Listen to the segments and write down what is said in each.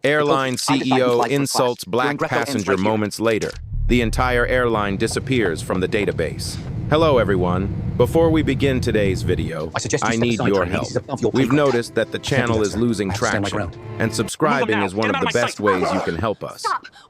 Airline CEO insults black passenger moments later. The entire airline disappears from the database. Hello everyone. Before we begin today's video, I need your help. We've noticed that the channel is losing traction, and subscribing is one of the best ways you can help us.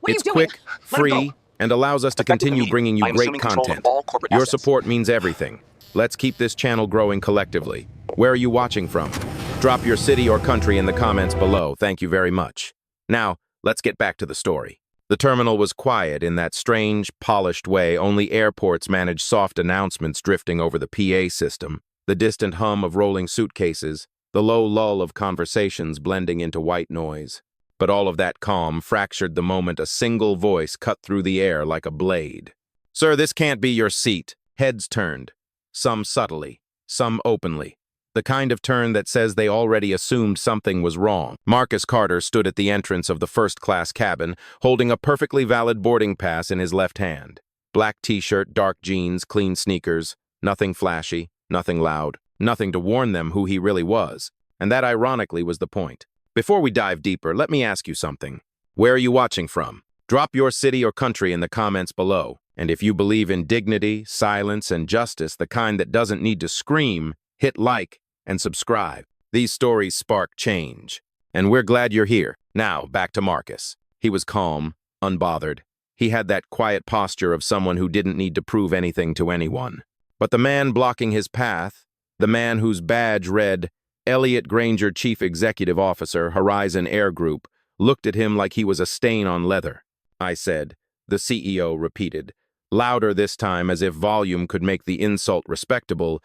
It's quick, free, and allows us to continue bringing you great content. Your support means everything. Let's keep this channel growing collectively. Where are you watching from? Drop your city or country in the comments below. Thank you very much. Now, let's get back to the story. The terminal was quiet in that strange, polished way only airports manage. Soft announcements drifting over the PA system, the distant hum of rolling suitcases, the low lull of conversations blending into white noise. But all of that calm fractured the moment a single voice cut through the air like a blade. "Sir, this can't be your seat." Heads turned, some subtly, some openly. The kind of turn that says they already assumed something was wrong. Marcus Carter stood at the entrance of the first-class cabin, holding a perfectly valid boarding pass in his left hand. Black t-shirt, dark jeans, clean sneakers, nothing flashy, nothing loud, nothing to warn them who he really was. And that, ironically, was the point. Before we dive deeper, let me ask you something. Where are you watching from? Drop your city or country in the comments below. And if you believe in dignity, silence, and justice, the kind that doesn't need to scream, hit like and subscribe. These stories spark change, and we're glad you're here. Now, back to Marcus. He was calm, unbothered. He had that quiet posture of someone who didn't need to prove anything to anyone. But the man blocking his path, the man whose badge read, Elliot Granger, Chief Executive Officer, Horizon Air Group, looked at him like he was a stain on leather. "I said," the CEO repeated, louder this time as if volume could make the insult respectable,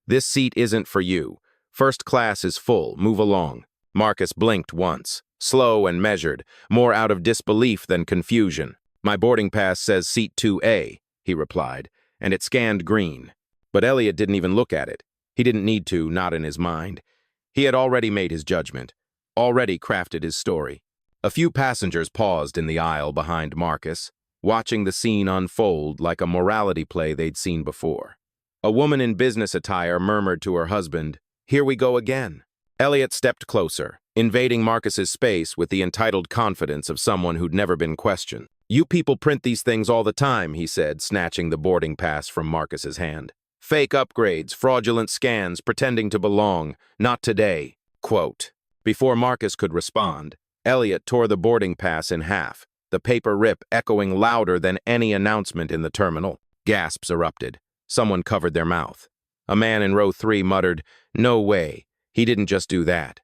"this seat isn't for you. First class is full. Move along." Marcus blinked once, slow and measured, more out of disbelief than confusion. "My boarding pass says seat 2A, he replied, and it scanned green. But Elliot didn't even look at it. He didn't need to, not in his mind. He had already made his judgment, already crafted his story. A few passengers paused in the aisle behind Marcus, watching the scene unfold like a morality play they'd seen before. A woman in business attire murmured to her husband, "Here we go again." Elliot stepped closer, invading Marcus's space with the entitled confidence of someone who'd never been questioned. "You people print these things all the time," he said, snatching the boarding pass from Marcus's hand. "Fake upgrades, fraudulent scans, pretending to belong. Not today." Quote. Before Marcus could respond, Elliot tore the boarding pass in half, the paper rip echoing louder than any announcement in the terminal. Gasps erupted. Someone covered their mouth. A man in row 3 muttered, "No way. He didn't just do that."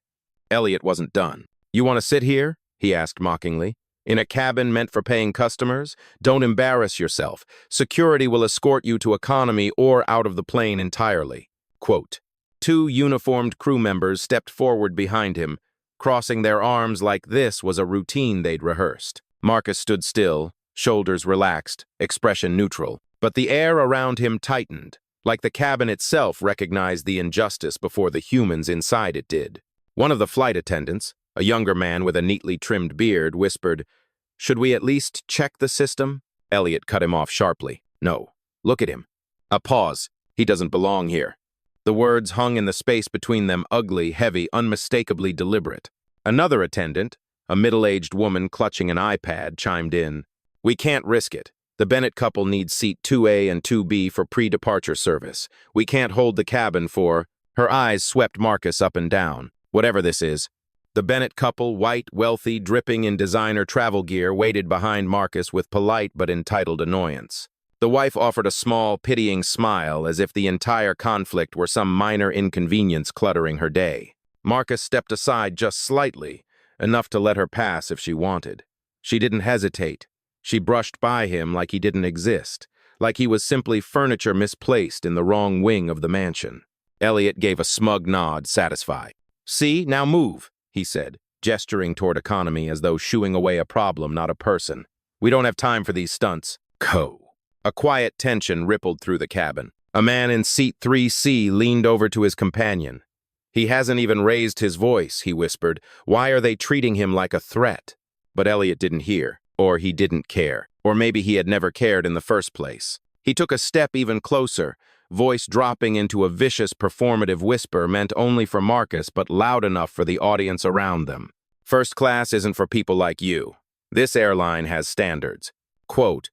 Elliot wasn't done. "You want to sit here?" he asked mockingly. "In a cabin meant for paying customers? Don't embarrass yourself. Security will escort you to economy or out of the plane entirely." Quote. 2 uniformed crew members stepped forward behind him, crossing their arms like this was a routine they'd rehearsed. Marcus stood still, shoulders relaxed, expression neutral. But the air around him tightened, like the cabin itself recognized the injustice before the humans inside it did. One of the flight attendants, a younger man with a neatly trimmed beard, whispered, "Should we at least check the system?" Elliot cut him off sharply. "No. Look at him." A pause. "He doesn't belong here." The words hung in the space between them, ugly, heavy, unmistakably deliberate. Another attendant, a middle-aged woman clutching an iPad, chimed in, "We can't risk it. The Bennett couple needs seat 2A and 2B for pre-departure service. We can't hold the cabin for—" Her eyes swept Marcus up and down. "Whatever this is." The Bennett couple, white, wealthy, dripping in designer travel gear, waited behind Marcus with polite but entitled annoyance. The wife offered a small, pitying smile as if the entire conflict were some minor inconvenience cluttering her day. Marcus stepped aside just slightly, enough to let her pass if she wanted. She didn't hesitate. She brushed by him like he didn't exist, like he was simply furniture misplaced in the wrong wing of the mansion. Elliot gave a smug nod, satisfied. "See, now move," he said, gesturing toward economy as though shooing away a problem, not a person. "We don't have time for these stunts." Go. A quiet tension rippled through the cabin. A man in seat 3C leaned over to his companion. "He hasn't even raised his voice," he whispered. "Why are they treating him like a threat?" But Elliot didn't hear. Or he didn't care. Or maybe he had never cared in the first place. He took a step even closer, voice dropping into a vicious performative whisper meant only for Marcus but loud enough for the audience around them. First class isn't for people like you. This airline has standards. Quote,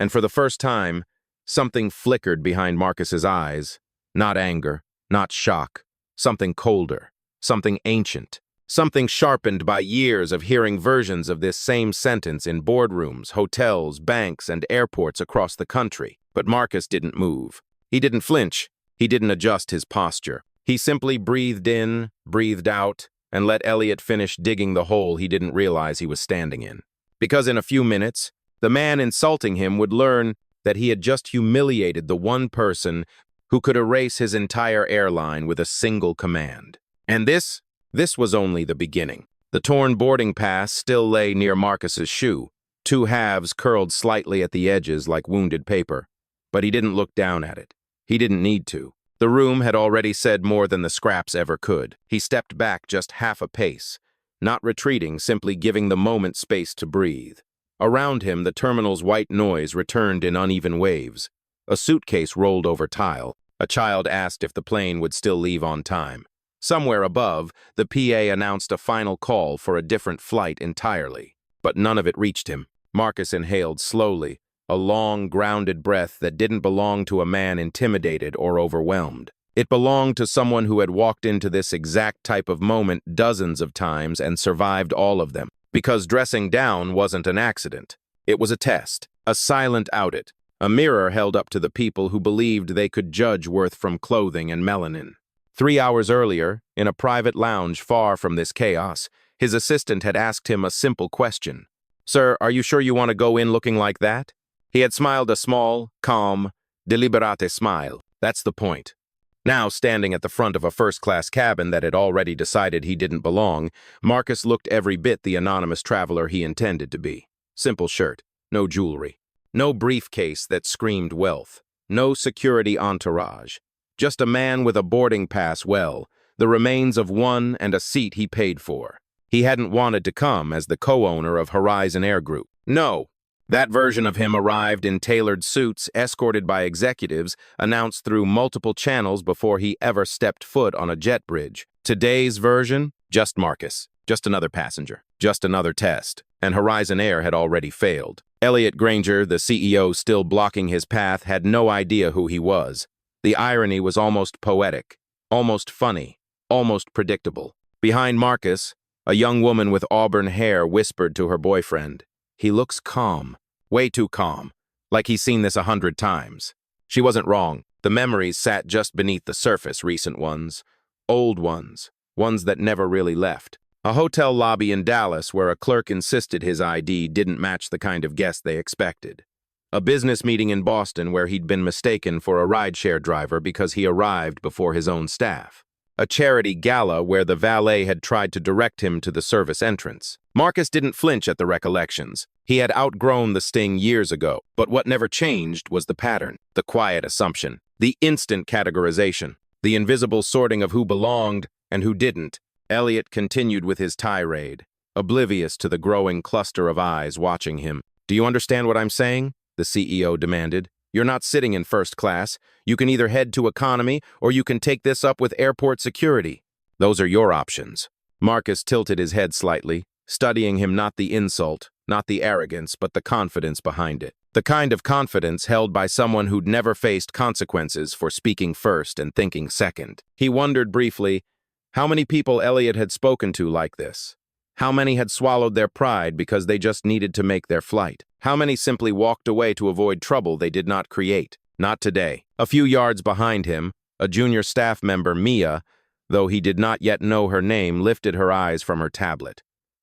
and for the first time, something flickered behind Marcus's eyes. Not anger, not shock. Something colder, something ancient. Something sharpened by years of hearing versions of this same sentence in boardrooms, hotels, banks, and airports across the country. But Marcus didn't move. He didn't flinch. He didn't adjust his posture. He simply breathed in, breathed out, and let Elliot finish digging the hole he didn't realize he was standing in. Because in a few minutes, the man insulting him would learn that he had just humiliated the one person who could erase his entire airline with a single command. And this was only the beginning. The torn boarding pass still lay near Marcus's shoe, two halves curled slightly at the edges like wounded paper. But he didn't look down at it. He didn't need to. The room had already said more than the scraps ever could. He stepped back just half a pace, not retreating, simply giving the moment space to breathe. Around him, the terminal's white noise returned in uneven waves. A suitcase rolled over tile. A child asked if the plane would still leave on time. Somewhere above, the PA announced a final call for a different flight entirely. But none of it reached him. Marcus inhaled slowly, a long, grounded breath that didn't belong to a man intimidated or overwhelmed. It belonged to someone who had walked into this exact type of moment dozens of times and survived all of them. Because dressing down wasn't an accident. It was a test, a silent audit, a mirror held up to the people who believed they could judge worth from clothing and melanin. 3 hours earlier, in a private lounge far from this chaos, his assistant had asked him a simple question. "Sir, are you sure you want to go in looking like that?" He had smiled a small, calm, deliberate smile. That's the point. Now, standing at the front of a first-class cabin that had already decided he didn't belong, Marcus looked every bit the anonymous traveler he intended to be. Simple shirt, no jewelry, no briefcase that screamed wealth, no security entourage. Just a man with a boarding pass, the remains of one and a seat he paid for. He hadn't wanted to come as the co-owner of Horizon Air Group. No. That version of him arrived in tailored suits, escorted by executives, announced through multiple channels before he ever stepped foot on a jet bridge. Today's version? Just Marcus. Just another passenger. Just another test. And Horizon Air had already failed. Elliot Granger, the CEO still blocking his path, had no idea who he was. The irony was almost poetic, almost funny, almost predictable. Behind Marcus, a young woman with auburn hair whispered to her boyfriend, "He looks calm, way too calm, like he's seen this 100 times." She wasn't wrong. The memories sat just beneath the surface, recent ones, old ones, ones that never really left. A hotel lobby in Dallas where a clerk insisted his ID didn't match the kind of guest they expected. A business meeting in Boston where he'd been mistaken for a rideshare driver because he arrived before his own staff. A charity gala where the valet had tried to direct him to the service entrance. Marcus didn't flinch at the recollections. He had outgrown the sting years ago, but what never changed was the pattern, the quiet assumption, the instant categorization, the invisible sorting of who belonged and who didn't. Elliot continued with his tirade, oblivious to the growing cluster of eyes watching him. "Do you understand what I'm saying?" the CEO demanded. "You're not sitting in first class. You can either head to economy or you can take this up with airport security. Those are your options." Marcus tilted his head slightly, studying him not the insult, not the arrogance, but the confidence behind it. The kind of confidence held by someone who'd never faced consequences for speaking first and thinking second. He wondered briefly how many people Elliot had spoken to like this. How many had swallowed their pride because they just needed to make their flight? How many simply walked away to avoid trouble they did not create? Not today. A few yards behind him, a junior staff member, Mia, though he did not yet know her name, lifted her eyes from her tablet.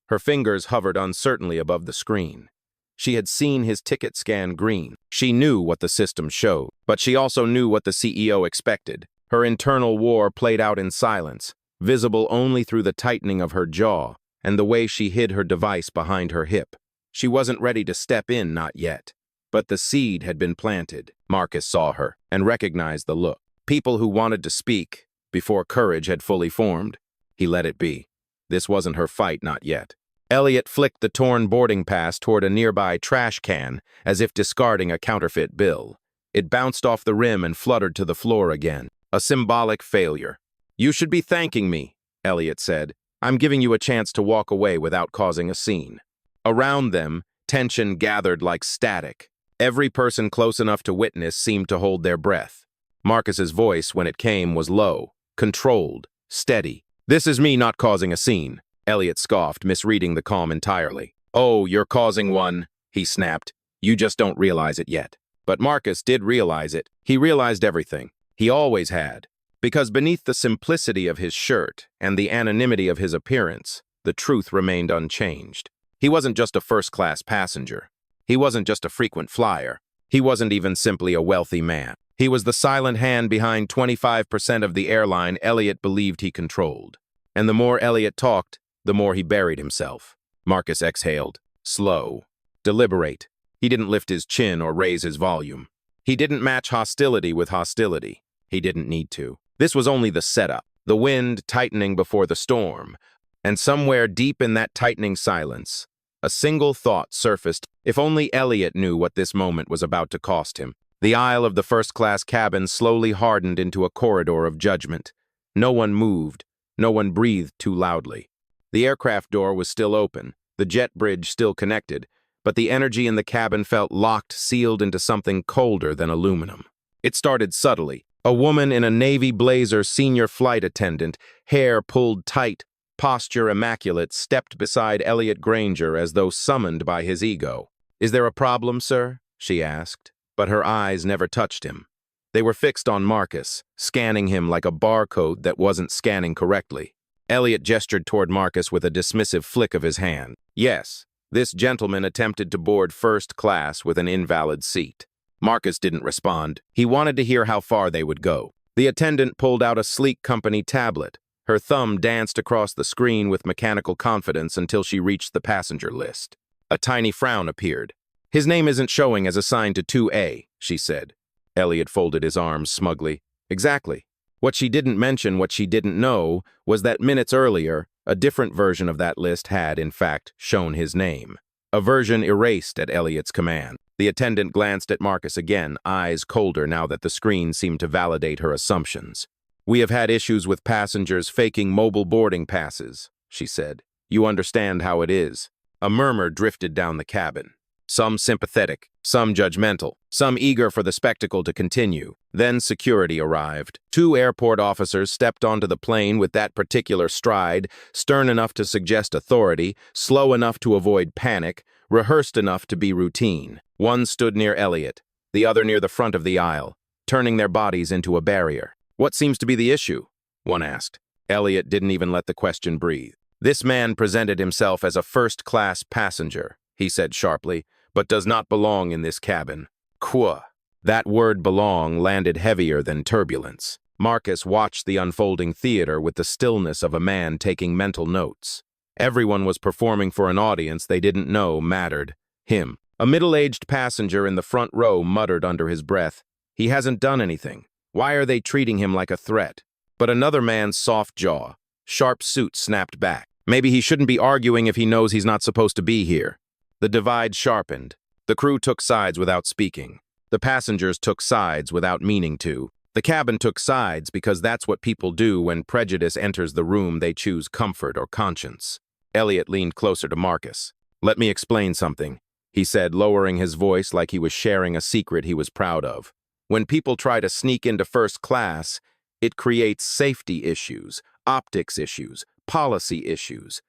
Her fingers hovered uncertainly above the screen. She had seen his ticket scan green. She knew what the system showed, but she also knew what the CEO expected. Her internal war played out in silence, visible only through the tightening of her jaw and the way she hid her device behind her hip. She wasn't ready to step in, not yet. But the seed had been planted. Marcus saw her and recognized the look. People who wanted to speak before courage had fully formed. He let it be. This wasn't her fight, not yet. Elliot flicked the torn boarding pass toward a nearby trash can, as if discarding a counterfeit bill. It bounced off the rim and fluttered to the floor again. A symbolic failure. "You should be thanking me," Elliot said. I'm giving you a chance to walk away without causing a scene." Around them, tension gathered like static. Every person close enough to witness seemed to hold their breath. Marcus's voice, when it came, was low, controlled, steady. "This is me not causing a scene," Elliot scoffed, misreading the calm entirely. "Oh, you're causing one," he snapped. "You just don't realize it yet." But Marcus did realize it. He realized everything. He always had. Because beneath the simplicity of his shirt and the anonymity of his appearance, the truth remained unchanged. He wasn't just a first-class passenger. He wasn't just a frequent flyer. He wasn't even simply a wealthy man. He was the silent hand behind 25% of the airline Elliot believed he controlled. And the more Elliot talked, the more he buried himself. Marcus exhaled. Slow. Deliberate. He didn't lift his chin or raise his volume. He didn't match hostility with hostility. He didn't need to. This was only the setup, the wind tightening before the storm. And somewhere deep in that tightening silence, a single thought surfaced. If only Elliot knew what this moment was about to cost him. The aisle of the first-class cabin slowly hardened into a corridor of judgment. No one moved. No one breathed too loudly. The aircraft door was still open, the jet bridge still connected, but the energy in the cabin felt locked, sealed into something colder than aluminum. It started subtly. A woman in a navy blazer, senior flight attendant, hair pulled tight, posture immaculate, stepped beside Elliot Granger as though summoned by his ego. "Is there a problem, sir?" she asked, but her eyes never touched him. They were fixed on Marcus, scanning him like a barcode that wasn't scanning correctly. Elliot gestured toward Marcus with a dismissive flick of his hand. Yes, this gentleman attempted to board first class with an invalid seat. Marcus didn't respond. He wanted to hear how far they would go. The attendant pulled out a sleek company tablet. Her thumb danced across the screen with mechanical confidence until she reached the passenger list. A tiny frown appeared. "His name isn't showing as assigned to 2A, she said. Elliot folded his arms smugly. Exactly. What she didn't mention, what she didn't know, was that minutes earlier, a different version of that list had, in fact, shown his name. A version erased at Elliot's command. The attendant glanced at Marcus again, eyes colder now that the screen seemed to validate her assumptions. "We have had issues with passengers faking mobile boarding passes," she said. "You understand how it is." A murmur drifted down the cabin. Some sympathetic, some judgmental, some eager for the spectacle to continue. Then security arrived. 2 airport officers stepped onto the plane with that particular stride, stern enough to suggest authority, slow enough to avoid panic, rehearsed enough to be routine. One stood near Elliot, the other near the front of the aisle, turning their bodies into a barrier. "What seems to be the issue?" one asked. Elliot didn't even let the question breathe. "This man presented himself as a first-class passenger," he said sharply, "but does not belong in this cabin." Quoi? That word belong landed heavier than turbulence. Marcus watched the unfolding theater with the stillness of a man taking mental notes. Everyone was performing for an audience they didn't know mattered. Him. A middle-aged passenger in the front row muttered under his breath, "He hasn't done anything. Why are they treating him like a threat?" But another man's soft jaw, sharp suit snapped back. "Maybe he shouldn't be arguing if he knows he's not supposed to be here." The divide sharpened. The crew took sides without speaking. The passengers took sides without meaning to. The cabin took sides because that's what people do when prejudice enters the room. They choose comfort or conscience. Elliot leaned closer to Marcus. "Let me explain something," he said, lowering his voice like he was sharing a secret he was proud of. "When people try to sneak into first class, it creates safety issues, optics issues, policy issues."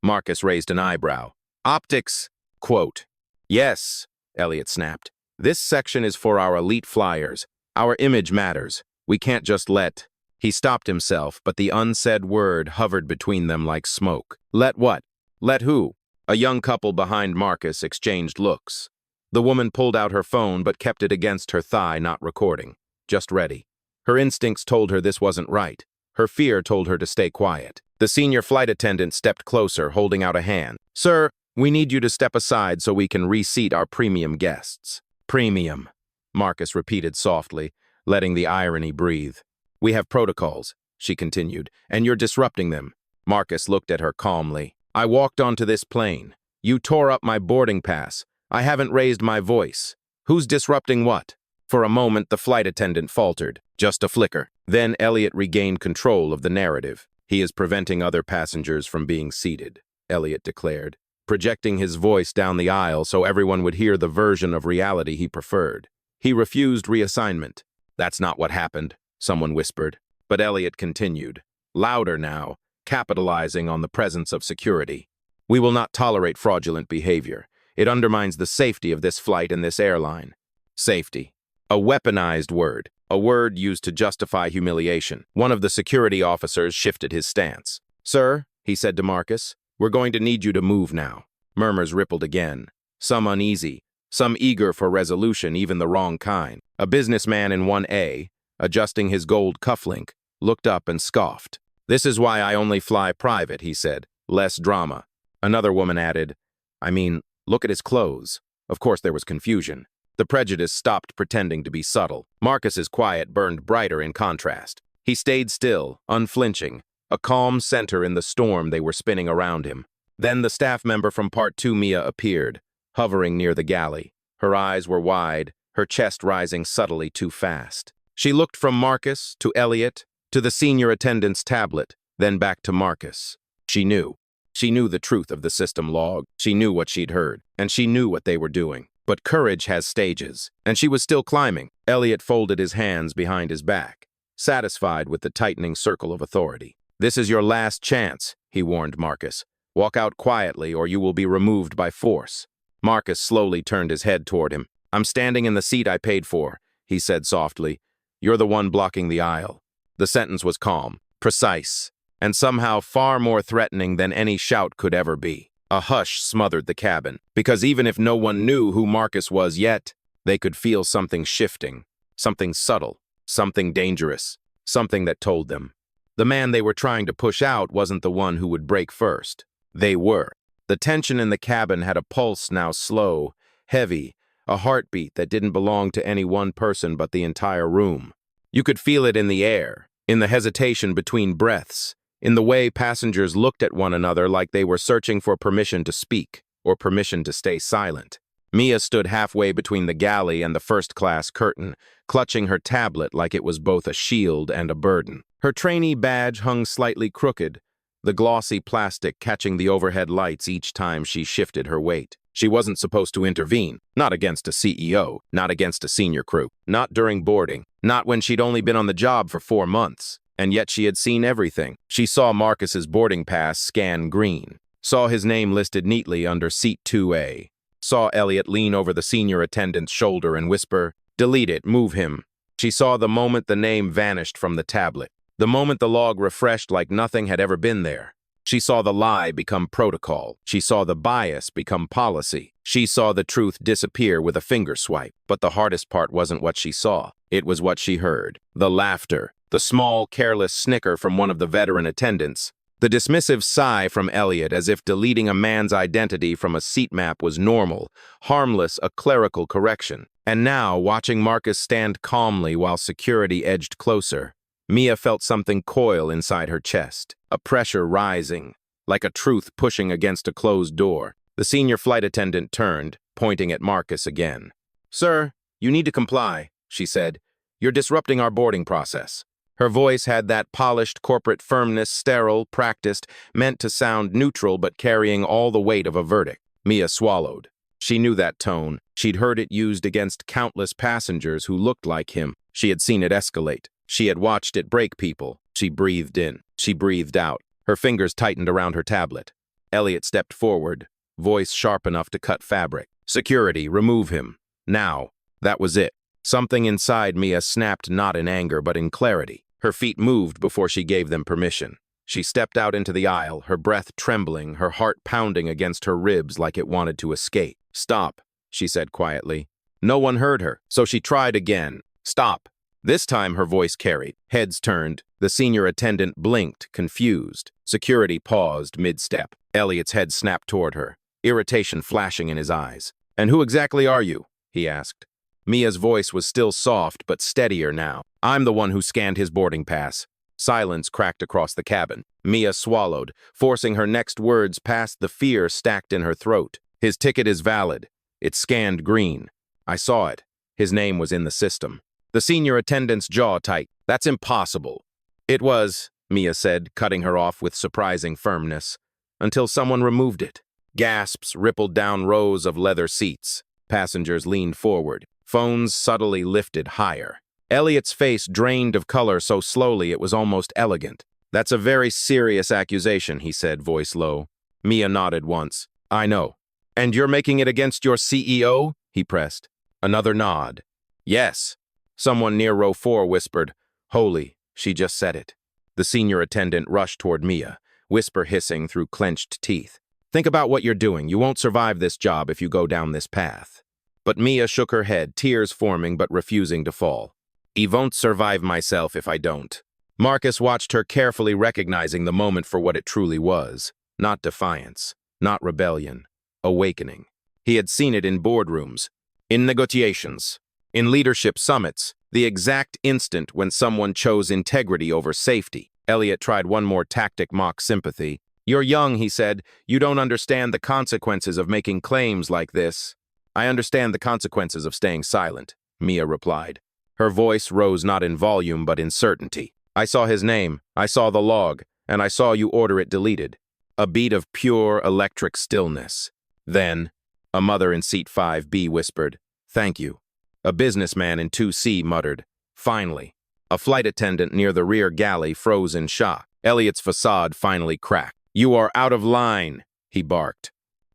Marcus raised an eyebrow. "Optics?" Quote. "Yes," Elliot snapped. "This section is for our elite flyers. Our image matters. We can't just let—" He stopped himself, but the unsaid word hovered between them like smoke. "Let what? Let who?" A young couple behind Marcus exchanged looks. The woman pulled out her phone but kept it against her thigh, not recording. Just ready. Her instincts told her this wasn't right. Her fear told her to stay quiet. The senior flight attendant stepped closer, holding out a hand. "Sir, we need you to step aside so we can reseat our premium guests." "Premium," Marcus repeated softly, letting the irony breathe. "We have protocols," she continued, "and you're disrupting them." Marcus looked at her calmly. "I walked onto this plane. You tore up my boarding pass. I haven't raised my voice. Who's disrupting what?" For a moment, the flight attendant faltered. Just a flicker. Then Elliot regained control of the narrative. He is preventing other passengers from being seated, Elliot declared, projecting his voice down the aisle so everyone would hear the version of reality he preferred. He refused reassignment. That's not what happened, someone whispered. But Elliot continued, louder now, capitalizing on the presence of security. We will not tolerate fraudulent behavior. It undermines the safety of this flight and this airline. Safety. A weaponized word. A word used to justify humiliation. One of the security officers shifted his stance. Sir, he said to Marcus, we're going to need you to move now. Murmurs rippled again. Some uneasy, some eager for resolution, even the wrong kind. A businessman in 1A, adjusting his gold cufflink, looked up and scoffed. This is why I only fly private, he said. Less drama. Another woman added, I mean, look at his clothes. Of course there was confusion. The prejudice stopped pretending to be subtle. Marcus's quiet burned brighter in contrast. He stayed still, unflinching, a calm center in the storm they were spinning around him. Then the staff member from Part 2, Mia, appeared, hovering near the galley. Her eyes were wide, her chest rising subtly too fast. She looked from Marcus to Elliot to the senior attendant's tablet, then back to Marcus. She knew. She knew the truth of the system log. She knew what she'd heard, and she knew what they were doing. But courage has stages, and she was still climbing. Elliot folded his hands behind his back, satisfied with the tightening circle of authority. This is your last chance, he warned Marcus. Walk out quietly or you will be removed by force. Marcus slowly turned his head toward him. I'm standing in the seat I paid for, he said softly. You're the one blocking the aisle. The sentence was calm, precise, and somehow far more threatening than any shout could ever be. A hush smothered the cabin, because even if no one knew who Marcus was yet, they could feel something shifting, something subtle, something dangerous, something that told them. The man they were trying to push out wasn't the one who would break first. They were. The tension in the cabin had a pulse now slow, heavy, a heartbeat that didn't belong to any one person but the entire room. You could feel it in the air, in the hesitation between breaths, in the way passengers looked at one another like they were searching for permission to speak or permission to stay silent. Mia stood halfway between the galley and the first-class curtain, clutching her tablet like it was both a shield and a burden. Her trainee badge hung slightly crooked, the glossy plastic catching the overhead lights each time she shifted her weight. She wasn't supposed to intervene, not against a CEO, not against a senior crew, not during boarding, not when she'd only been on the job for 4 months. And yet she had seen everything. She saw Marcus's boarding pass scan green, saw his name listed neatly under seat 2A, saw Elliot lean over the senior attendant's shoulder and whisper, delete it, move him. She saw the moment the name vanished from the tablet, the moment the log refreshed like nothing had ever been there. She saw the lie become protocol. She saw the bias become policy. She saw the truth disappear with a finger swipe. But the hardest part wasn't what she saw. It was what she heard. The laughter. The small, careless snicker from one of the veteran attendants. The dismissive sigh from Elliot as if deleting a man's identity from a seat map was normal, harmless, a clerical correction. And now, watching Marcus stand calmly while security edged closer, Mia felt something coil inside her chest, a pressure rising, like a truth pushing against a closed door. The senior flight attendant turned, pointing at Marcus again. Sir, you need to comply, she said. You're disrupting our boarding process. Her voice had that polished corporate firmness, sterile, practiced, meant to sound neutral but carrying all the weight of a verdict. Mia swallowed. She knew that tone. She'd heard it used against countless passengers who looked like him. She had seen it escalate. She had watched it break people. She breathed in. She breathed out. Her fingers tightened around her tablet. Elliot stepped forward, voice sharp enough to cut fabric. Security, remove him. Now. That was it. Something inside Mia snapped not in anger but in clarity. Her feet moved before she gave them permission. She stepped out into the aisle, her breath trembling, her heart pounding against her ribs like it wanted to escape. Stop, she said quietly. No one heard her, so she tried again. Stop. This time her voice carried. Heads turned. The senior attendant blinked, confused. Security paused mid-step. Elliot's head snapped toward her, irritation flashing in his eyes. And who exactly are you? He asked. Mia's voice was still soft, but steadier now. I'm the one who scanned his boarding pass. Silence cracked across the cabin. Mia swallowed, forcing her next words past the fear stacked in her throat. His ticket is valid. It scanned green. I saw it. His name was in the system. The senior attendant's jaw tight. That's impossible. It was, Mia said, cutting her off with surprising firmness, until someone removed it. Gasps rippled down rows of leather seats. Passengers leaned forward. Phones subtly lifted higher. Elliot's face drained of color so slowly it was almost elegant. "That's a very serious accusation," he said, voice low. Mia nodded once. "I know." "And you're making it against your CEO?" he pressed. Another nod. "Yes." Someone near row 4 whispered, "Holy, she just said it." The senior attendant rushed toward Mia, whisper hissing through clenched teeth. "Think about what you're doing. You won't survive this job if you go down this path." But Mia shook her head, tears forming but refusing to fall. "I won't survive myself if I don't." Marcus watched her carefully, recognizing the moment for what it truly was. Not defiance, not rebellion, awakening. He had seen it in boardrooms, in negotiations, in leadership summits, the exact instant when someone chose integrity over safety. Elliot tried one more tactic, mock sympathy. "You're young," he said. "You don't understand the consequences of making claims like this." "I understand the consequences of staying silent," Mia replied. Her voice rose not in volume but in certainty. "I saw his name, I saw the log, and I saw you order it deleted." A beat of pure electric stillness. Then, a mother in seat 5B whispered, "Thank you." A businessman in 2C muttered, "Finally." A flight attendant near the rear galley froze in shock. Elliot's facade finally cracked. "You are out of line," he barked.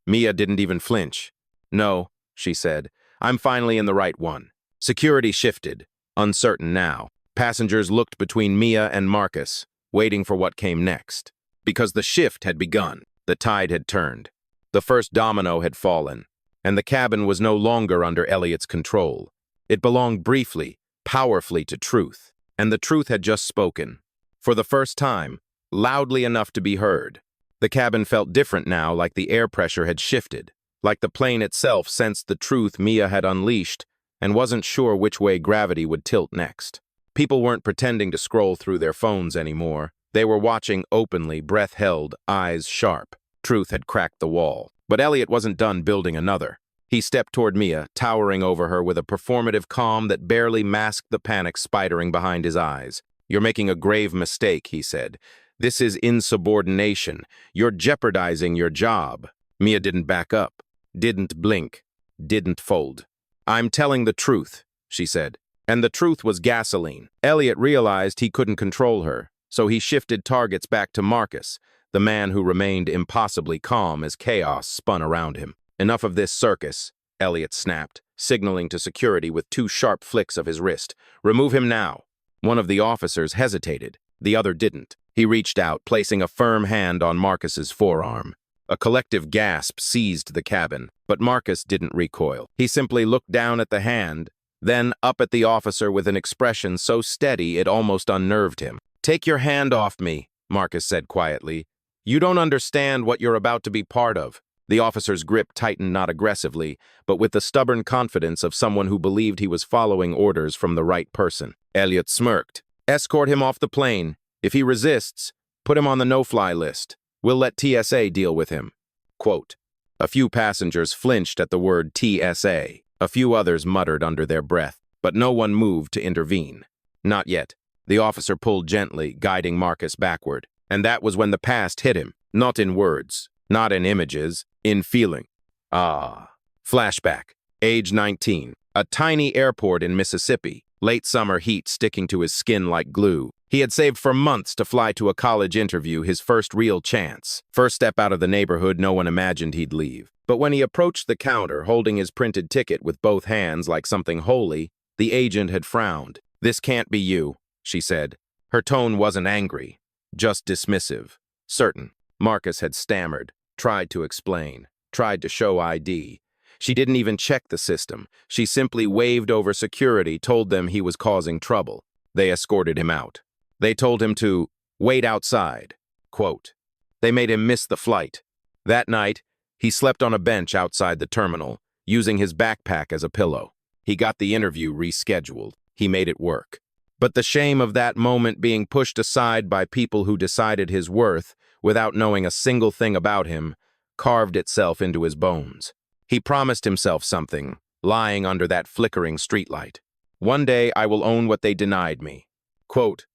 Mia didn't even flinch. "No," she said, "I'm finally in the right one." Security shifted, uncertain now. Passengers looked between Mia and Marcus, waiting for what came next. Because the shift had begun, the tide had turned. The first domino had fallen, and the cabin was no longer under Elliot's control. It belonged briefly, powerfully to truth, and the truth had just spoken. For the first time, loudly enough to be heard. The cabin felt different now, like the air pressure had shifted, like the plane itself sensed the truth Mia had unleashed and wasn't sure which way gravity would tilt next. People weren't pretending to scroll through their phones anymore. They were watching openly, breath held, eyes sharp. Truth had cracked the wall. But Elliot wasn't done building another. He stepped toward Mia, towering over her with a performative calm that barely masked the panic spidering behind his eyes. "You're making a grave mistake," he said. "This is insubordination. You're jeopardizing your job." Mia didn't back up, didn't blink, didn't fold. "I'm telling the truth," she said. And the truth was gasoline. Elliot realized he couldn't control her, so he shifted targets back to Marcus, the man who remained impossibly calm as chaos spun around him. "Enough of this circus," Elliot snapped, signaling to security with 2 sharp flicks of his wrist. "Remove him now." One of the officers hesitated. The other didn't. He reached out, placing a firm hand on Marcus's forearm. A collective gasp seized the cabin, but Marcus didn't recoil. He simply looked down at the hand, then up at the officer with an expression so steady it almost unnerved him. "Take your hand off me," Marcus said quietly. "You don't understand what you're about to be part of." The officer's grip tightened not aggressively, but with the stubborn confidence of someone who believed he was following orders from the right person. Elliot smirked. "Escort him off the plane. If he resists, put him on the no-fly list. We'll let TSA deal with him." Quote. A few passengers flinched at the word TSA. A few others muttered under their breath, but no one moved to intervene. Not yet. The officer pulled gently, guiding Marcus backward. And that was when the past hit him. Not in words, not in images, in feeling. Flashback. Age 19. A tiny airport in Mississippi. Late summer heat sticking to his skin like glue. He had saved for months to fly to a college interview, his first real chance. First step out of the neighborhood no one imagined he'd leave. But when he approached the counter, holding his printed ticket with both hands like something holy, the agent had frowned. "This can't be you," she said. Her tone wasn't angry, just dismissive. Certain. Marcus had stammered, tried to explain, tried to show ID. She didn't even check the system. She simply waved over security, told them he was causing trouble. They escorted him out. They told him to wait outside. Quote. They made him miss the flight. That night, he slept on a bench outside the terminal, using his backpack as a pillow. He got the interview rescheduled. He made it work. But the shame of that moment being pushed aside by people who decided his worth, without knowing a single thing about him, carved itself into his bones. He promised himself something, lying under that flickering streetlight. One day I will own what they denied me. Quote,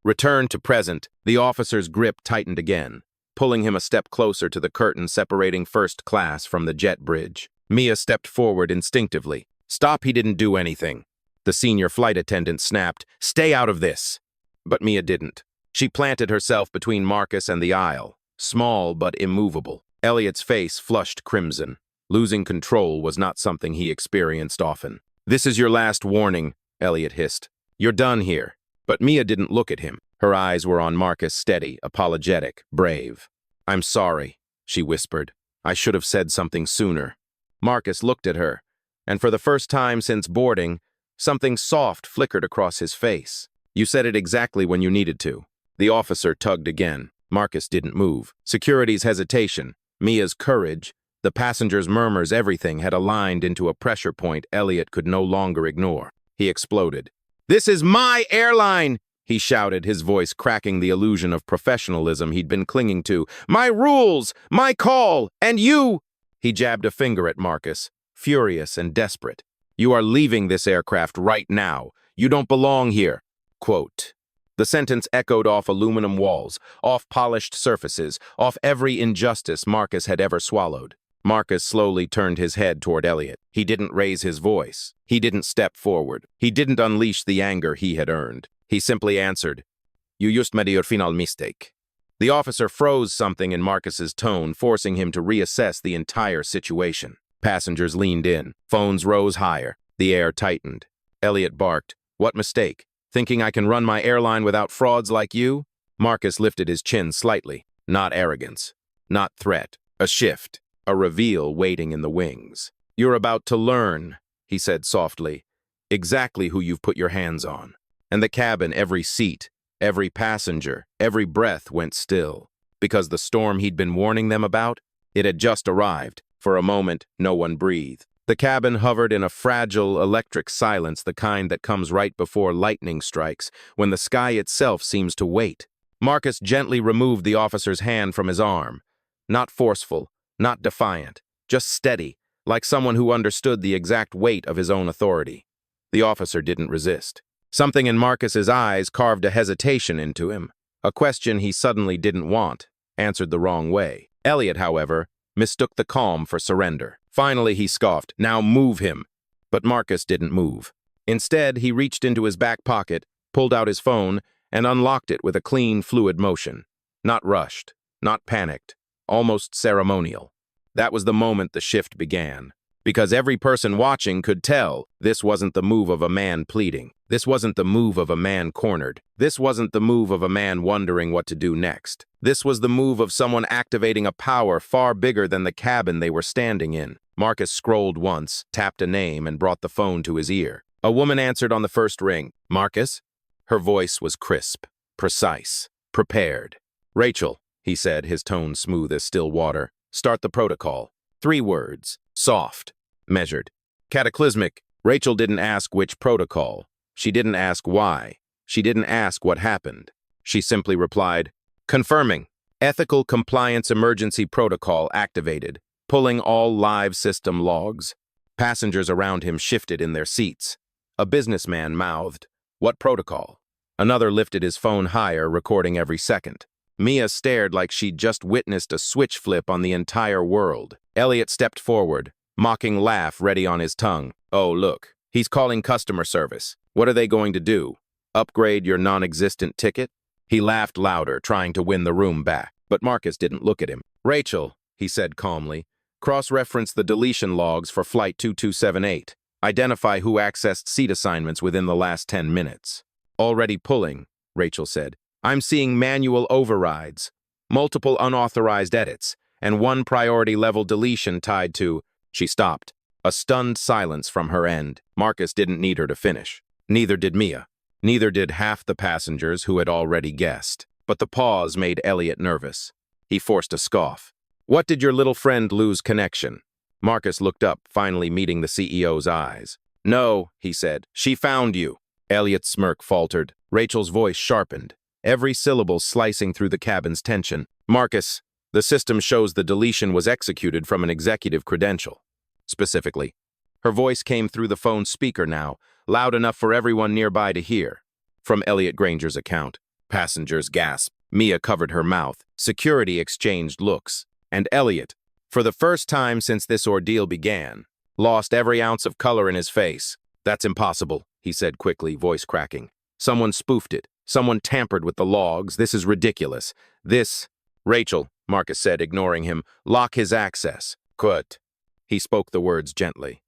Returned to present, the officer's grip tightened again, pulling him a step closer to the curtain separating first class from the jet bridge. Mia stepped forward instinctively. "Stop, he didn't do anything." The senior flight attendant snapped, "Stay out of this." But Mia didn't. She planted herself between Marcus and the aisle, small but immovable. Elliot's face flushed crimson. Losing control was not something he experienced often. "This is your last warning," Elliot hissed. "You're done here." But Mia didn't look at him. Her eyes were on Marcus, steady, apologetic, brave. "I'm sorry," she whispered. "I should have said something sooner." Marcus looked at her, and for the first time since boarding, something soft flickered across his face. "You said it exactly when you needed to." The officer tugged again. Marcus didn't move. Security's hesitation, Mia's courage, the passengers' murmurs, everything had aligned into a pressure point Elliot could no longer ignore. He exploded. "This is my airline!" he shouted, his voice cracking the illusion of professionalism he'd been clinging to. "My rules! My call! And you!" He jabbed a finger at Marcus, furious and desperate. "You are leaving this aircraft right now. You don't belong here." Quote. The sentence echoed off aluminum walls, off polished surfaces, off every injustice Marcus had ever swallowed. Marcus slowly turned his head toward Elliot. He didn't raise his voice. He didn't step forward. He didn't unleash the anger he had earned. He simply answered, "You just made your final mistake." The officer froze something in Marcus's tone, forcing him to reassess the entire situation. Passengers leaned in. Phones rose higher. The air tightened. Elliot barked, "What mistake? Thinking I can run my airline without frauds like you?" Marcus lifted his chin slightly. Not arrogance. Not threat. A shift. A reveal waiting in the wings. "You're about to learn," he said softly, "exactly who you've put your hands on." And the cabin, every seat, every passenger, every breath went still, because the storm he'd been warning them about, it had just arrived. For a moment, no one breathed. The cabin hovered in a fragile, electric silence, the kind that comes right before lightning strikes, when the sky itself seems to wait. Marcus gently removed the officer's hand from his arm. Not forceful, not defiant, just steady, like someone who understood the exact weight of his own authority. The officer didn't resist. Something in Marcus's eyes carved a hesitation into him, a question he suddenly didn't want, answered the wrong way. Elliot, however, mistook the calm for surrender. Finally, he scoffed, "Now move him." But Marcus didn't move. Instead, he reached into his back pocket, pulled out his phone, and unlocked it with a clean, fluid motion. Not rushed, not panicked, almost ceremonial. That was the moment the shift began. Because every person watching could tell this wasn't the move of a man pleading. This wasn't the move of a man cornered. This wasn't the move of a man wondering what to do next. This was the move of someone activating a power far bigger than the cabin they were standing in. Marcus scrolled once, tapped a name, and brought the phone to his ear. A woman answered on the first ring. "Marcus?" Her voice was crisp, precise, prepared. "Rachel," he said, his tone smooth as still water. "Start the protocol." 3 words. Soft. Measured. Cataclysmic. Rachel didn't ask which protocol. She didn't ask why. She didn't ask what happened. She simply replied, "Confirming. Ethical compliance emergency protocol activated. Pulling all live system logs." Passengers around him shifted in their seats. A businessman mouthed, "What protocol?" Another lifted his phone higher, recording every second. Mia stared like she'd just witnessed a switch flip on the entire world. Elliot stepped forward, mocking laugh ready on his tongue. "Oh, look, he's calling customer service. What are they going to do? Upgrade your non-existent ticket?" He laughed louder, trying to win the room back. But Marcus didn't look at him. "Rachel," he said calmly, "cross-reference the deletion logs for Flight 2278. Identify who accessed seat assignments within the last 10 minutes. "Already pulling," Rachel said. "I'm seeing manual overrides, multiple unauthorized edits, and 1 priority-level deletion tied to—" She stopped. A stunned silence from her end. Marcus didn't need her to finish. Neither did Mia. Neither did half the passengers who had already guessed. But the pause made Elliot nervous. He forced a scoff. "What did your little friend lose connection?" Marcus looked up, finally meeting the CEO's eyes. "No," he said. "She found you." Elliot's smirk faltered. Rachel's voice sharpened, every syllable slicing through the cabin's tension. "Marcus, the system shows the deletion was executed from an executive credential. Specifically." Her voice came through the phone's speaker now, loud enough for everyone nearby to hear. "From Elliot Granger's account." Passengers gasped. Mia covered her mouth. Security exchanged looks. And Elliot, for the first time since this ordeal began, lost every ounce of color in his face. "That's impossible," he said quickly, voice cracking. "Someone spoofed it. Someone tampered with the logs. This is ridiculous. This—" "Rachel," Marcus said, ignoring him, "lock his access." "Good." He spoke the words gently,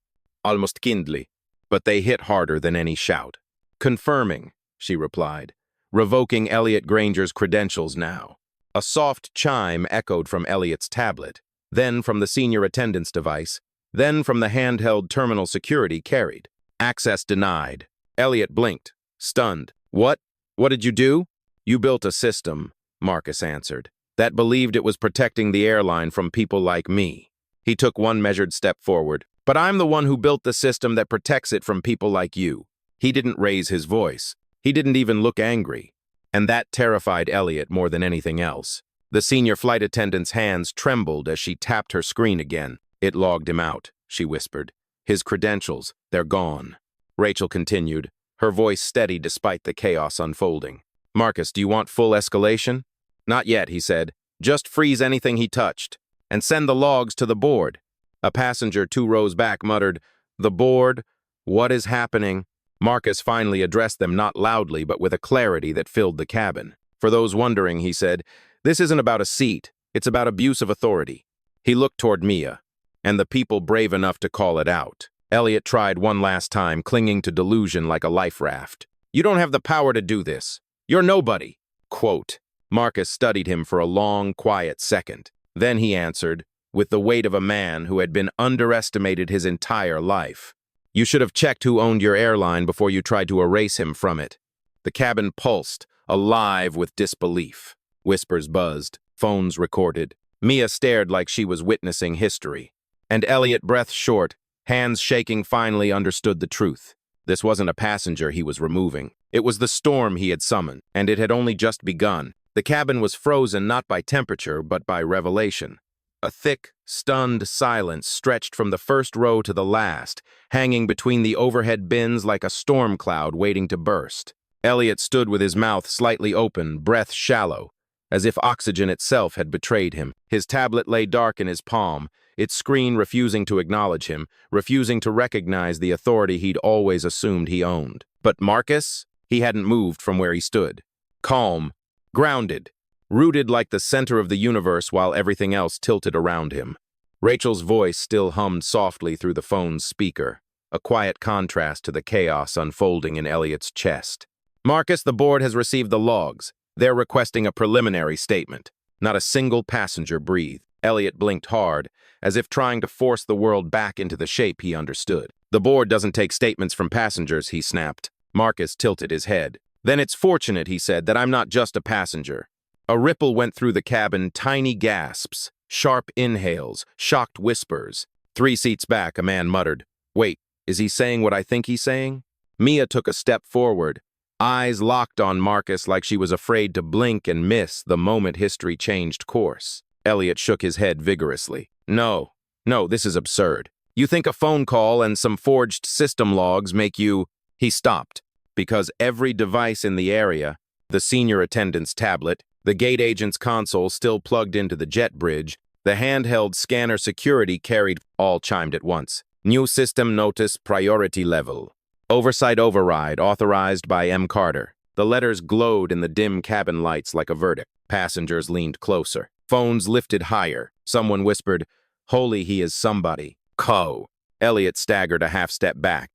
almost kindly, but they hit harder than any shout. "Confirming," she replied, revoking Elliot Granger's credentials now. A soft chime echoed from Elliot's tablet, then from the senior attendant's device, then from the handheld terminal security carried. "Access denied." Elliot blinked, stunned. "What? What did you do?" "You built a system," Marcus answered, "that believed it was protecting the airline from people like me." He took one measured step forward. "But I'm the one who built the system that protects it from people like you." He didn't raise his voice. He didn't even look angry. And that terrified Elliot more than anything else. The senior flight attendant's hands trembled as she tapped her screen again. "It logged him out," she whispered. "His credentials, they're gone." Rachel continued, her voice steady despite the chaos unfolding. "Marcus, do you want full escalation?" "Not yet," he said. "Just freeze anything he touched. And send the logs to the board." A passenger 2 rows back muttered, "The board? What is happening?" Marcus finally addressed them not loudly but with a clarity that filled the cabin. "For those wondering," he said, "this isn't about a seat. It's about abuse of authority." He looked toward Mia, and the people brave enough to call it out. Elliot tried one last time, clinging to delusion like a life raft. "You don't have the power to do this. You're nobody." Quote. Marcus studied him for a long, quiet second. Then he answered, with the weight of a man who had been underestimated his entire life. "You should have checked who owned your airline before you tried to erase him from it." The cabin pulsed, alive with disbelief. Whispers buzzed, phones recorded. Mia stared like she was witnessing history. And Elliot, breath short, hands shaking, finally understood the truth. This wasn't a passenger he was removing. It was the storm he had summoned, and it had only just begun. The cabin was frozen not by temperature, but by revelation. A thick, stunned silence stretched from the first row to the last, hanging between the overhead bins like a storm cloud waiting to burst. Elliot stood with his mouth slightly open, breath shallow, as if oxygen itself had betrayed him. His tablet lay dark in his palm, its screen refusing to acknowledge him, refusing to recognize the authority he'd always assumed he owned. But Marcus? He hadn't moved from where he stood. Calm, grounded, rooted like the center of the universe while everything else tilted around him. Rachel's voice still hummed softly through the phone's speaker, a quiet contrast to the chaos unfolding in Elliot's chest. "Marcus, the board has received the logs. They're requesting a preliminary statement." Not a single passenger breathed. Elliot blinked hard, as if trying to force the world back into the shape he understood. "The board doesn't take statements from passengers," he snapped. Marcus tilted his head. "Then it's fortunate," he said, "that I'm not just a passenger." A ripple went through the cabin, tiny gasps, sharp inhales, shocked whispers. 3 seats back, a man muttered, "Wait, is he saying what I think he's saying?" Mia took a step forward, eyes locked on Marcus like she was afraid to blink and miss the moment history changed course. Elliot shook his head vigorously. No, this is absurd. You think a phone call and some forged system logs make you—" He stopped, because every device in the area, the senior attendant's tablet, the gate agent's console still plugged into the jet bridge, the handheld scanner security carried, all chimed at once. "New system notice priority level. Oversight override authorized by M. Carter." The letters glowed in the dim cabin lights like a verdict. Passengers leaned closer. Phones lifted higher. Someone whispered, "Holy, he is somebody. Co." Elliot staggered a half step back.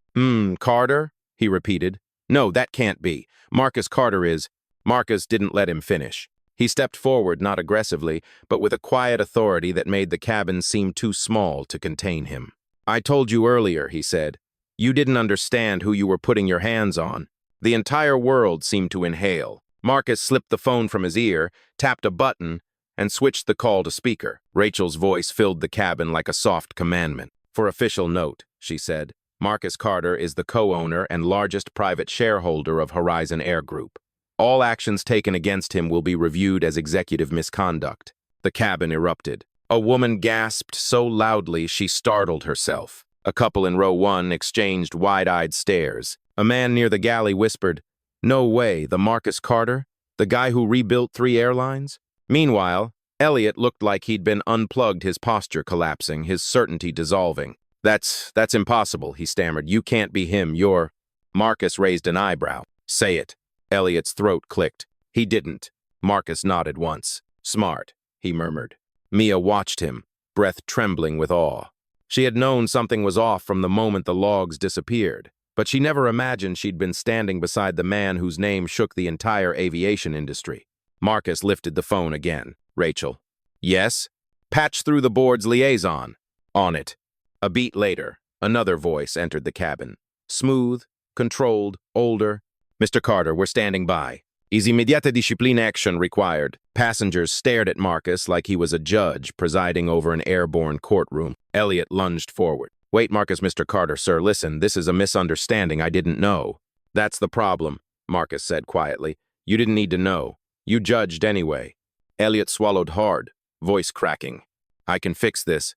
Carter?" he repeated. "No, that can't be. Marcus Carter is—" Marcus didn't let him finish. He stepped forward, not aggressively, but with a quiet authority that made the cabin seem too small to contain him. "I told you earlier," he said. "You didn't understand who you were putting your hands on." The entire world seemed to inhale. Marcus slipped the phone from his ear, tapped a button, and switched the call to speaker. Rachel's voice filled the cabin like a soft commandment. "For official note," she said, "Marcus Carter is the co-owner and largest private shareholder of Horizon Air Group. All actions taken against him will be reviewed as executive misconduct." The cabin erupted. A woman gasped so loudly she startled herself. A couple in row 1 exchanged wide-eyed stares. A man near the galley whispered, "No way, the Marcus Carter?" The guy who rebuilt 3 airlines? Meanwhile, Elliot looked like he'd been unplugged, his posture collapsing, his certainty dissolving. That's impossible, he stammered. You can't be him, you're... Marcus raised an eyebrow. Say it. Elliot's throat clicked. He didn't. Marcus nodded once. Smart, he murmured. Mia watched him, breath trembling with awe. She had known something was off from the moment the logs disappeared, but she never imagined she'd been standing beside the man whose name shook the entire aviation industry. Marcus lifted the phone again. Rachel. Yes? Patch through the board's liaison. On it. A beat later, another voice entered the cabin. Smooth, controlled, older. Mr. Carter, we're standing by. Is immediate discipline action required. Passengers stared at Marcus like he was a judge presiding over an airborne courtroom. Elliot lunged forward. Wait, Marcus, Mr. Carter, sir, listen, this is a misunderstanding. I didn't know. That's the problem, Marcus said quietly. You didn't need to know. You judged anyway. Elliot swallowed hard, voice cracking. I can fix this.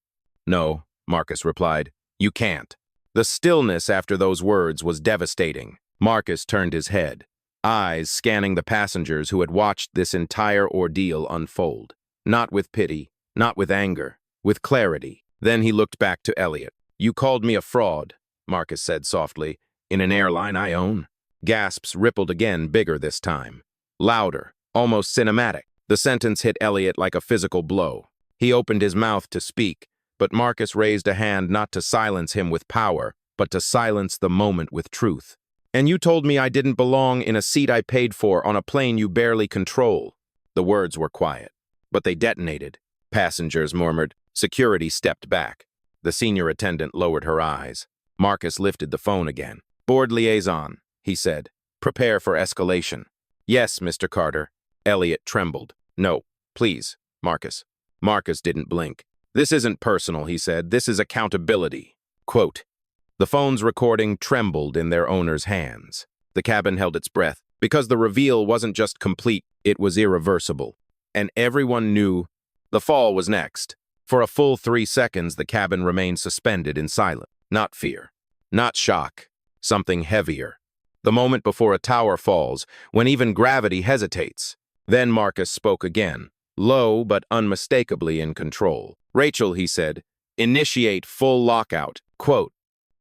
No, Marcus replied. You can't. The stillness after those words was devastating. Marcus turned his head, eyes scanning the passengers who had watched this entire ordeal unfold. Not with pity, not with anger, with clarity. Then he looked back to Elliot. You called me a fraud, Marcus said softly, in an airline I own. Gasps rippled again, bigger this time. Louder, almost cinematic. The sentence hit Elliot like a physical blow. He opened his mouth to speak, but Marcus raised a hand not to silence him with power, but to silence the moment with truth. And you told me I didn't belong in a seat I paid for on a plane you barely control. The words were quiet, but they detonated. Passengers murmured. Security stepped back. The senior attendant lowered her eyes. Marcus lifted the phone again. Board liaison, he said. Prepare for escalation. Yes, Mr. Carter. Elliot trembled. No, please, Marcus. Marcus didn't blink. This isn't personal, he said. This is accountability. Quote. The phone's recording trembled in their owner's hands. The cabin held its breath, because the reveal wasn't just complete, it was irreversible. And everyone knew the fall was next. For a full 3 seconds, the cabin remained suspended in silence. Not fear, not shock, something heavier. The moment before a tower falls, when even gravity hesitates. Then Marcus spoke again, low but unmistakably in control. Rachel, he said, initiate full lockout. Quote.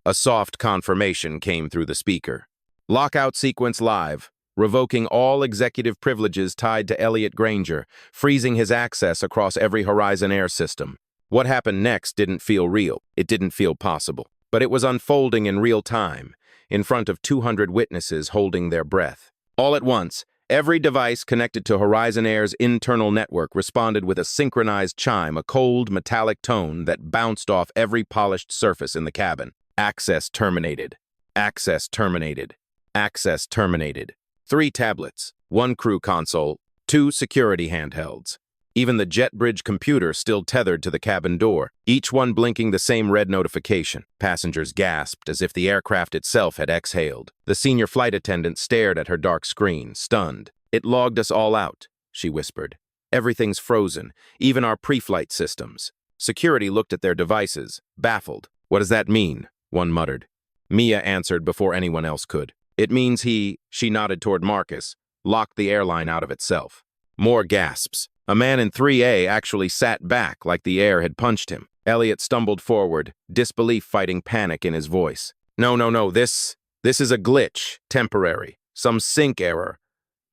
A soft confirmation came through the speaker. Lockout sequence live, revoking all executive privileges tied to Elliot Granger, freezing his access across every Horizon Air system. What happened next didn't feel real. It didn't feel possible. But it was unfolding in real time, in front of 200 witnesses holding their breath. All at once, every device connected to Horizon Air's internal network responded with a synchronized chime, a cold, metallic tone that bounced off every polished surface in the cabin. Access terminated. Access terminated. Access terminated. 3 tablets, 1 crew console, 2 security handhelds. Even the jet bridge computer still tethered to the cabin door, each one blinking the same red notification. Passengers gasped as if the aircraft itself had exhaled. The senior flight attendant stared at her dark screen, stunned. It logged us all out, she whispered. Everything's frozen, even our pre-flight systems. Security looked at their devices, baffled. What does that mean? One muttered. Mia answered before anyone else could. It means she nodded toward Marcus, locked the airline out of itself. More gasps. A man in 3A actually sat back like the air had punched him. Elliot stumbled forward, disbelief fighting panic in his voice. No, this is a glitch, temporary, some sync error.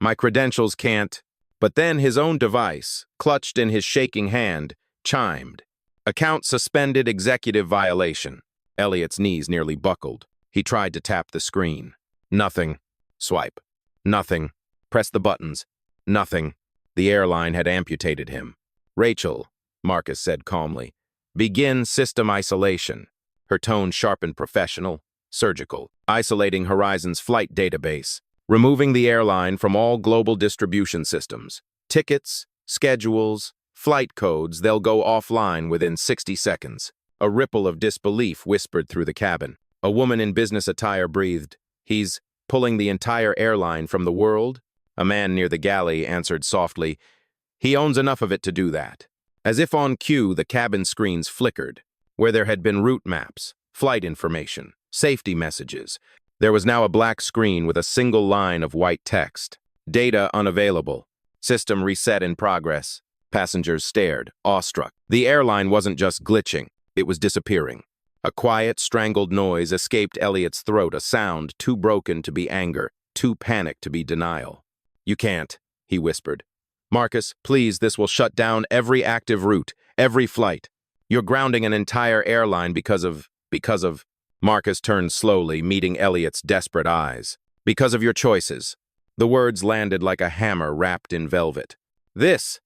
My credentials can't. But then his own device, clutched in his shaking hand, chimed. Account suspended, executive violation. Elliot's knees nearly buckled. He tried to tap the screen. Nothing. Swipe. Nothing. Press the buttons. Nothing. The airline had amputated him. Rachel, Marcus said calmly, begin system isolation. Her tone sharpened, professional, surgical, isolating Horizon's flight database, removing the airline from all global distribution systems. Tickets, schedules, flight codes, they'll go offline within 60 seconds. A ripple of disbelief whispered through the cabin. A woman in business attire breathed. He's pulling the entire airline from the world? A man near the galley answered softly. He owns enough of it to do that. As if on cue, the cabin screens flickered. Where there had been route maps, flight information, safety messages, there was now a black screen with a single line of white text. Data unavailable. System reset in progress. Passengers stared, awestruck. The airline wasn't just glitching, it was disappearing. A quiet, strangled noise escaped Elliot's throat, a sound too broken to be anger, too panicked to be denial. "You can't," he whispered. "Marcus, please, this will shut down every active route, every flight. You're grounding an entire airline because of... Marcus turned slowly, meeting Elliot's desperate eyes. "Because of your choices." The words landed like a hammer wrapped in velvet. This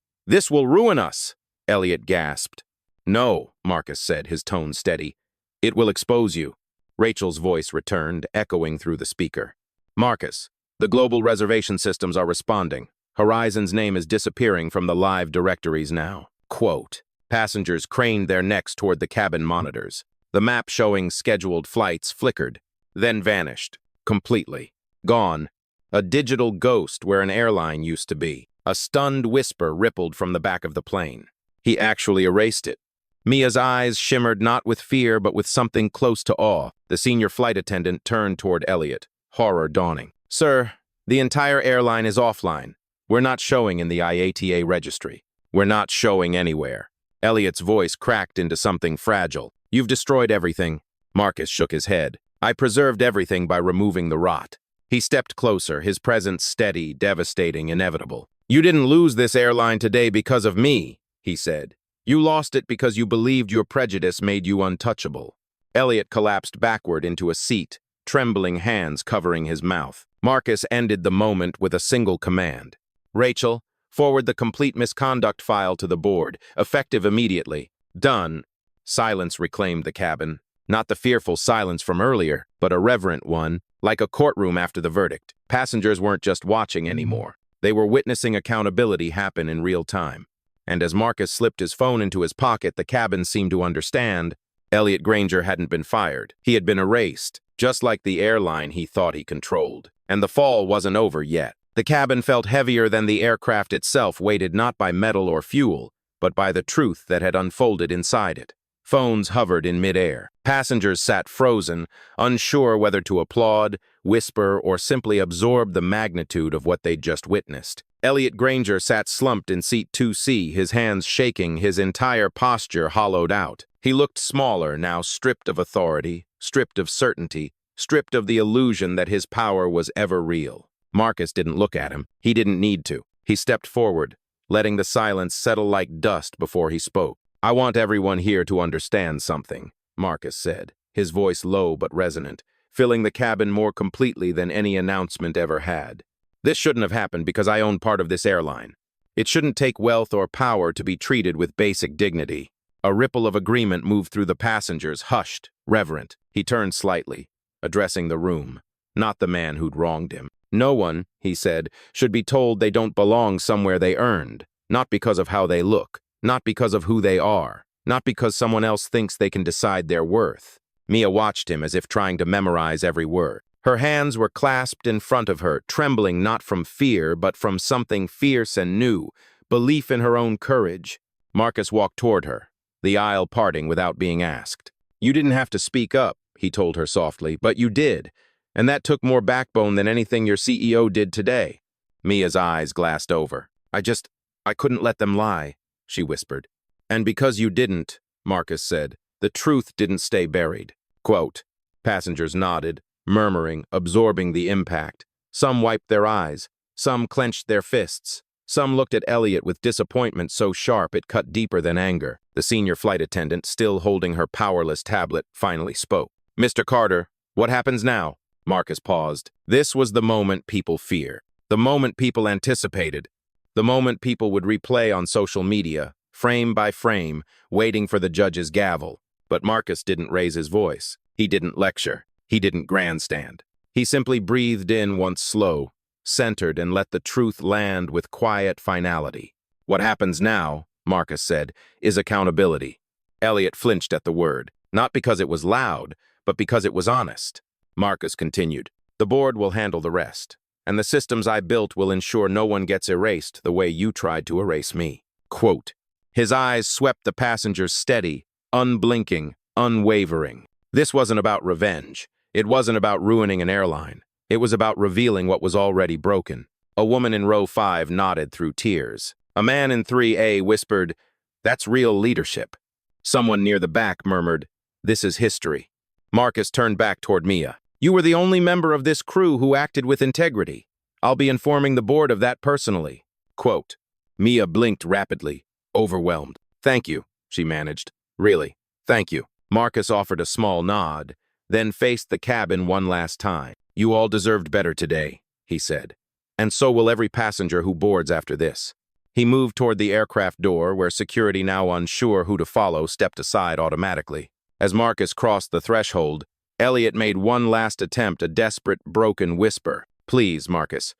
will ruin us," Elliot gasped. "No," Marcus said, his tone steady. "It will expose you." Rachel's voice returned, echoing through the speaker. "Marcus, the global reservation systems are responding. Horizon's name is disappearing from the live directories now." Quote. Passengers craned their necks toward the cabin monitors. The map showing scheduled flights flickered, then vanished, completely. Gone. A digital ghost where an airline used to be. A stunned whisper rippled from the back of the plane. "He actually erased it." Mia's eyes shimmered not with fear but with something close to awe. The senior flight attendant turned toward Elliot, horror dawning. "Sir, the entire airline is offline. We're not showing in the IATA registry. We're not showing anywhere." Elliot's voice cracked into something fragile. "You've destroyed everything." Marcus shook his head. "I preserved everything by removing the rot." He stepped closer, his presence steady, devastating, inevitable. "You didn't lose this airline today because of me," he said. "You lost it because you believed your prejudice made you untouchable." Elliot collapsed backward into a seat, trembling hands covering his mouth. Marcus ended the moment with a single command. "Rachel, forward the complete misconduct file to the board, effective immediately." "Done." Silence reclaimed the cabin. Not the fearful silence from earlier, but a reverent one, like a courtroom after the verdict. Passengers weren't just watching anymore. They were witnessing accountability happen in real time. And as Marcus slipped his phone into his pocket, the cabin seemed to understand. Elliot Granger hadn't been fired. He had been erased, just like the airline he thought he controlled. And the fall wasn't over yet. The cabin felt heavier than the aircraft itself, weighted not by metal or fuel, but by the truth that had unfolded inside it. Phones hovered in midair. Passengers sat frozen, unsure whether to applaud, whisper, or simply absorb the magnitude of what they'd just witnessed. Elliot Granger sat slumped in seat 2C, his hands shaking, his entire posture hollowed out. He looked smaller, now stripped of authority, stripped of certainty, stripped of the illusion that his power was ever real. Marcus didn't look at him. He didn't need to. He stepped forward, letting the silence settle like dust before he spoke. "I want everyone here to understand something," Marcus said, his voice low but resonant, filling the cabin more completely than any announcement ever had. "This shouldn't have happened because I own part of this airline. It shouldn't take wealth or power to be treated with basic dignity." A ripple of agreement moved through the passengers, hushed, reverent. He turned slightly, addressing the room, not the man who'd wronged him. "No one," he said, "should be told they don't belong somewhere they earned, not because of how they look. Not because of who they are, not because someone else thinks they can decide their worth." Mia watched him as if trying to memorize every word. Her hands were clasped in front of her, trembling not from fear, but from something fierce and new, belief in her own courage. Marcus walked toward her, the aisle parting without being asked. "You didn't have to speak up," he told her softly, "but you did, and that took more backbone than anything your CEO did today." Mia's eyes glassed over. I couldn't let them lie," she whispered. "And because you didn't," Marcus said, "the truth didn't stay buried." Quote. Passengers nodded, murmuring, absorbing the impact. Some wiped their eyes. Some clenched their fists. Some looked at Elliot with disappointment so sharp it cut deeper than anger. The senior flight attendant, still holding her powerless tablet, finally spoke. "Mr. Carter, what happens now?" Marcus paused. This was the moment people fear. The moment people anticipated. The moment people would replay on social media, frame by frame, waiting for the judge's gavel. But Marcus didn't raise his voice. He didn't lecture. He didn't grandstand. He simply breathed in once slow, centered, and let the truth land with quiet finality. "What happens now," Marcus said, "is accountability." Elliot flinched at the word, not because it was loud, but because it was honest. Marcus continued, "The board will handle the rest. And the systems I built will ensure no one gets erased the way you tried to erase me." Quote. His eyes swept the passengers steady, unblinking, unwavering. This wasn't about revenge. It wasn't about ruining an airline. It was about revealing what was already broken. A woman in row 5 nodded through tears. A man in 3A whispered, "That's real leadership." Someone near the back murmured, "This is history." Marcus turned back toward Mia. "You were the only member of this crew who acted with integrity. I'll be informing the board of that personally." Quote. Mia blinked rapidly, overwhelmed. "Thank you," she managed. "Really, thank you." Marcus offered a small nod, then faced the cabin one last time. "You all deserved better today," he said. "And so will every passenger who boards after this." He moved toward the aircraft door, where security, now unsure who to follow, stepped aside automatically. As Marcus crossed the threshold, Elliot made one last attempt, a desperate, broken whisper. "Please, Marcus.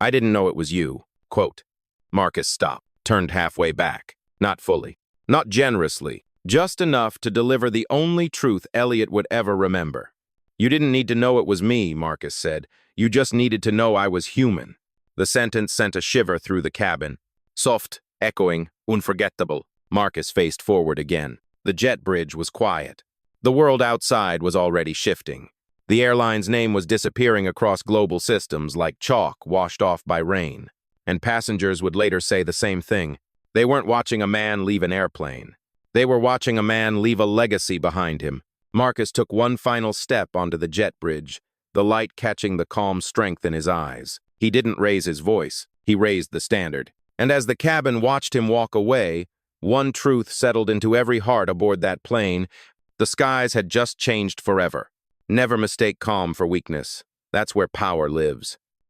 I didn't know it was you." Quote. Marcus stopped, turned halfway back. Not fully. Not generously. Just enough to deliver the only truth Elliot would ever remember. "You didn't need to know it was me," Marcus said. "You just needed to know I was human." The sentence sent a shiver through the cabin. Soft, echoing, unforgettable. Marcus faced forward again. The jet bridge was quiet. The world outside was already shifting. The airline's name was disappearing across global systems like chalk washed off by rain. And passengers would later say the same thing. They weren't watching a man leave an airplane. They were watching a man leave a legacy behind him. Marcus took one final step onto the jet bridge, the light catching the calm strength in his eyes. He didn't raise his voice. He raised the standard. And as the cabin watched him walk away, one truth settled into every heart aboard that plane. The skies had just changed forever. Never mistake calm for weakness. That's where power lives.